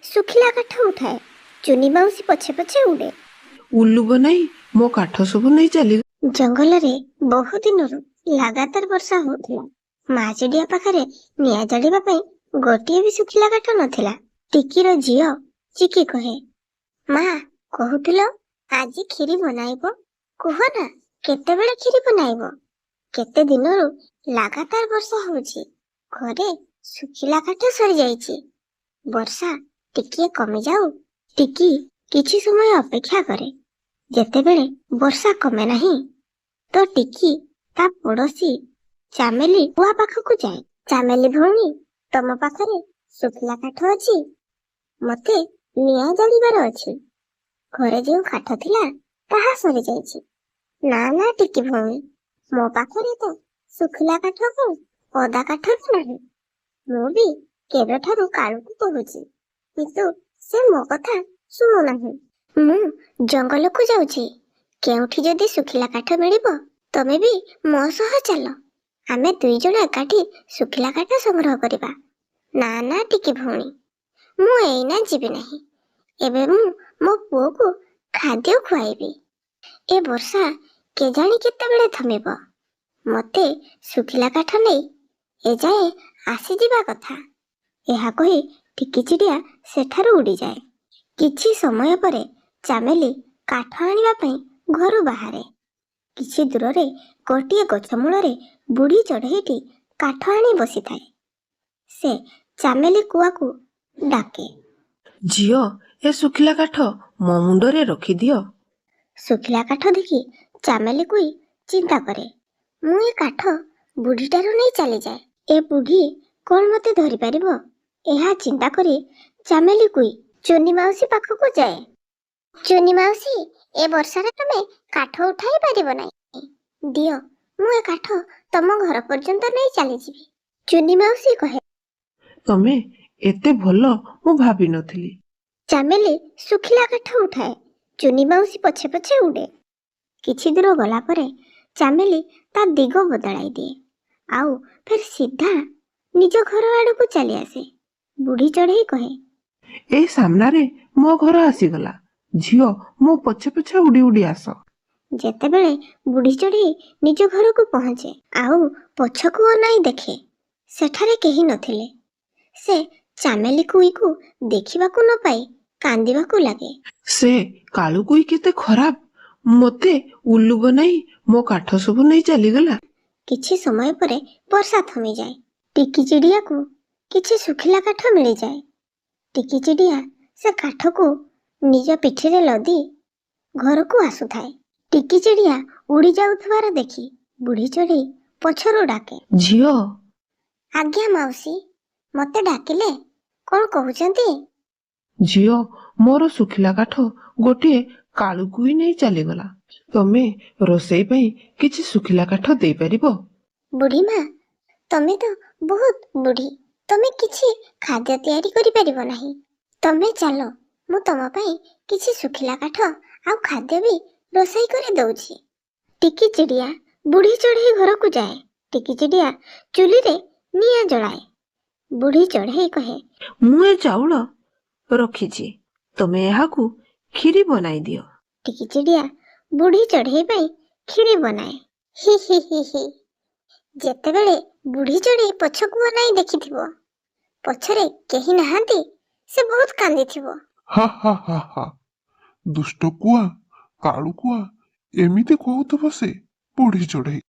ଶୁଖିଲା କାଠ ଉଠାଏ। ଚୁନି ମାଉସୀ ପଛେ ପଛେ ଉଡ଼େ। ଉଲ୍ଲୁ ବନାଇ ମୋ କାଠ ସବୁ ନେଇ ଚାଲି। ଜଙ୍ଗଲରେ ବହୁ ଦିନରୁ ଲାଗାତାର ବର୍ଷା ହଉଥିଲା। ମା ଚିଡ଼ିଆ ପାଖରେ ନିଆଁ ଜାଳିବା ପାଇଁ ଗୋଟିଏ ବି ଶୁଖିଲା କାଠ ନଥିଲା। ଟିକିର ଝିଅ ଚିକି କହେ, ମା କହୁଥିଲ ଆଜି କ୍ଷୀରି ବନାଇବ, କୁହ ନା କେତେବେଳେ କ୍ଷୀରି ବନାଇବ? କେତେ ଦିନରୁ ଲାଗାତାର ବର୍ଷା ହଉଛି, ଘରେ ଶୁଖିଲା କାଠ ସରିଯାଇଛି। ବର୍ଷା ଟିକିଏ କମିଯାଉ। ଟିକି କିଛି ସମୟ ଅପେକ୍ଷା କରେ। ଯେତେବେଳେ ବର୍ଷା କମେ ନାହିଁ ତ ଟିକି ତା ପଡୋଶୀ ଚାମେଲି କୁଆ ପାଖକୁ ଯାଏ। ଚାମେଲି ଭଉଣୀ, ତମ ପାଖରେ ଶୁଖିଲା କାଠ ଅଛି? ମତେ ନିଆଁ ଜାଳିବାର ଅଛି। ଘରେ ଯେଉଁ କାଠ ଥିଲା ତାହା ସରିଯାଇଛି। ନା ନା ଟିକି ଭଉଣୀ, ମୋ ପାଖରେ ତ ଶୁଖିଲା କାଠ କୁ ଅଦା କାଠ ବି ନାହିଁ। ମୁଁ ବି କେବେଠାରୁ କାଳୁକୁ କହୁଛି, କିନ୍ତୁ ସେ ମୋ କଥା ଶୁଣୁନାହିଁ। ମୁଁ ଜଙ୍ଗଲକୁ ଯାଉଛି। କେଉଁଠି ଯଦି ଶୁଖିଲା କାଠ ମିଳିବ ତମେ ବି ମୋ ସହ ଚାଲ। ଆମେ ଦୁଇ ଜଣ ଏକାଠି ଶୁଖିଲା କାଠ ସଂଗ୍ରହ କରିବା। ନା ନା ଟିକି ଭଉଣୀ, ମୁଁ ଏଇନା ଯିବି ନାହିଁ। ଏବେ ମୁଁ ମୋ ପୁଅକୁ ଖାଦ୍ୟ ଖୁଆଇବି। ଏ ବର୍ଷା କେଜାଣି କେତେବେଳେ ଥମିବ। ମତେ ଶୁଖିଲା କାଠ ନେଇ ଏଯାଏ ଆସିଯିବା କଥା। ଏହା କହି ଟିକି ଚିଡ଼ିଆ ସେଠାରୁ ଉଡ଼ିଯାଏ। କିଛି ସମୟ ପରେ ଚାମେଲି କାଠ ଆଣିବା ପାଇଁ ଘରୁ ବାହାରେ। କିଛି ଦୂରରେ ଗୋଟିଏ ଗଛ ମୂଳରେ ବୁଢ଼ୀ ଚଢ଼େଇଟି କାଠ ଆଣି ବସିଥାଏ। ସେ ଚାମେଲି କୁଆକୁ ଡାକେ, ଝିଅ, ଏ ଶୁଖିଲା କାଠ ମୋ ମୁଣ୍ଡରେ ରଖିଦିଅ। ଶୁଖିଲା କାଠ ଦେଖି ଚାମେଲି କୁଇ ଚିନ୍ତା କରେ, ମୁଁ ଏ କାଠ ବୁଢ଼ୀଟାରୁ ନେଇ ଚାଲିଯାଏ। ଏ ବୁଢ଼ୀ କଣ ମତେ ଧରିପାରିବ? ଏହା ଚିନ୍ତା କରି ଚାମେଲି କୁଇ ଚୁନି ମାଉସୀ ପାଖକୁ ଯାଏ। ଚୁନି ମାଉସୀ, ଏ ବର୍ଷାରେ ତମେ କାଠ ଉଠାଇ ପାରିବ ନାହିଁ। ଦିଅ, ମୁଁ ଏ କାଠ ତମ ଘର ପର୍ଯ୍ୟନ୍ତ ନେଇ ଚାଲିଯିବି। ଚୁନି ମାଉସୀ କହେ। ତମେ ଏତେ ଭଲ ମୁଁ ଭାବିନଥିଲି। ଚାମେଲି ଶୁଖିଲା କାଠ ଉଠାଏ। ଚୁନି ମାଉସୀ ପଛେ ପଛେ ଉଡ଼େ। କିଛି ଦୂର ଗଲା ପରେ ଚାମେଲି ତା ଦିଗ ବଦଳାଇ ଦିଏ ଆଉ ଫେର ସିଧା ନିଜ ଘର ଆଡ଼କୁ ଚାଲି ଆସେ। ବୁଢ଼ୀ ଚଢ଼େଇ କହେ, ଏଇ ସାମ୍ନାରେ ମୋ ଘର ଆସିଗଲା। ଝିଅ, ମୋ ପଛେ ପଛେ ଉଡ଼ି ଉଡ଼ି ଆସ। ଯେତେବେଳେ ବୁଢ଼ୀ ଚଢ଼େଇ ନିଜ ଘରକୁ ପହଞ୍ଚେ ଆଉ ପଛକୁ ଅନାଇ ଦେଖେ, ସେଠାରେ କେହି ନଥିଲେ। ସେ ଚାମେଲି କୁଇକୁ ଦେଖିବାକୁ ନ ପାଇ କାନ୍ଦିବାକୁ ଲାଗେ। ସେ କାଳୁକୁଇ କେତେ ଖରାପ, ମତେ ଉଲ୍ଲୁ ବନାଇ ମୋ କାଠ ସବୁ ନେଇ ଚାଲିଗଲା। କିଛି ସମୟ ପରେ ବର୍ଷା ଥମିଯାଏ। ଟିକି ଚିଡ଼ିଆକୁ କିଛି ଶୁଖିଲା କାଠ ମିଳିଯାଏ। ଟିକି ଚିଡ଼ିଆ ସେ କାଠକୁ ନିଜ ପିଠିରେ ଲଦି ଘରକୁ ଆସୁଥାଏ। ଟିକି ଚିଡ଼ିଆ ଉଡ଼ି ଯାଉଥିବାର ଦେଖି ବୁଢ଼ୀ ଚଢ଼େଇ ପଛରୁ ଡାକେ, ଝିଅ। ଆଜ୍ଞା ମାଉସୀ, ମତେ ଡାକିଲେ? କଣ କହୁଛନ୍ତି? ଝିଅ, ମୋର ଶୁଖିଲା କାଠ ଗୋଟିଏ କାଳୁକୁଇ ନେଇ ଚାଲିଗଲା। ତମେ ରୋଷେଇ ପାଇଁ କିଛି ଶୁଖିଲା କାଠ ଦେଇପାରିବ? ବୁଢ଼ୀମା, ତମେ ତ ବହୁତ ବୁଢ଼ୀ। ତମେ କିଛି ଖାଦ୍ୟ ତିଆରି କରିପାରିବ ନାହିଁ। ତମେ ଚାଲ, ମୁଁ ତମ ପାଇଁ କିଛି ଶୁଖିଲା କାଠ ଆଉ ଖାଦ୍ୟ ବି ରୋଷେଇ କରି ଦଉଛି। ଟିକି ଚିଡ଼ିଆ ବୁଢ଼ୀ ଚଢ଼େଇ ଘରକୁ ଯାଏ। ଟିକି ଚିଡ଼ିଆ ଚୁଲିରେ ନିଆଁ ଜଳାଏ। ବୁଢ଼ୀ ଚଢ଼େଇ କହେ, ମୁଁ ଏ ଚାଉଳ ରଖିଛି, ତମେ ଏହାକୁ କ୍ଷୀରି ବନାଇ ଦିଅ। ଟିକି ଚିଡ଼ିଆ ବୁଢ଼ୀ ଚଢ଼େଇ ପାଇଁ କ୍ଷୀରି ବନାଏ। ହି ହି ହି ହି। ଯେତେବେଳେ ବୁଢ଼ୀ ଚଢ଼େଇ ପଛକୁ ଅନାଇ ଦେଖିଥିବ ପଛରେ କେହି ନାହାନ୍ତି, ସେ ବହୁତ କାନ୍ଦିଥିବ। ହା ହା ହା ହା, ଦୁଷ୍ଟ କୁଆ, କାଳୁ କୁଆ, ଏମିତି କହୁଥିବ ସେ ବୁଢ଼ୀ ଚଢ଼େଇ।